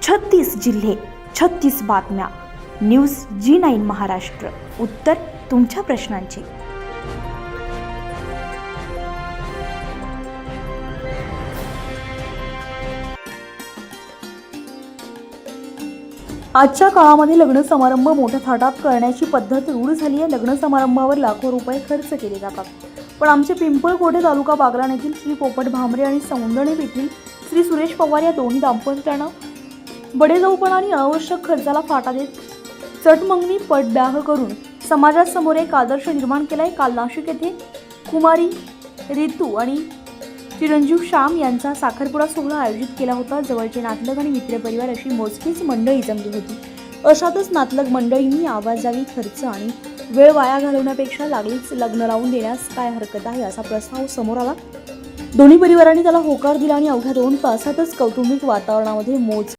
36 जिल्हे, 36 बातम्या. News G9 Maharashtra. उत्तर तुमच्या प्रश्नांचे. आजच्या काळामध्ये लग्न समारंभ मोठ्या थाटात करण्याची पद्धत रूढ झाली आहे. लग्न समारंभावर लाखो रुपये खर्च केले जातात. पण आमचे पिंपळकोटे तालुका बागलाण येथील श्री पोपट भामरे आणि सौंदणेप येथील श्री सुरेश पवार या दोन्ही दाम्पत्यानं बडेजाऊपणा आणि अनावश्यक खर्चाला फाटा देत चटमंगनी पटब्याह करून समाजासमोर एक आदर्श निर्माण केलाय. काल नाशिक येथे कुमारी रितू आणि चिरंजीव श्याम यांचा साखरपुडा सोहळा आयोजित केला होता. जवळचे नातलग आणि मित्रपरिवार अशी मोजकीच मंडळी जमली होती. अशातच नातलग मंडळींनी आवाजावी खर्च आणि वेळ वाया घालवण्यापेक्षा लागलीच लग्न लावून देण्यास काय हरकत आहे असा प्रस्ताव समोर आला. दोन्ही परिवारांनी त्याला होकार दिला आणि अवघ्या 2 तासातच कौटुंबिक वातावरणामध्ये मोज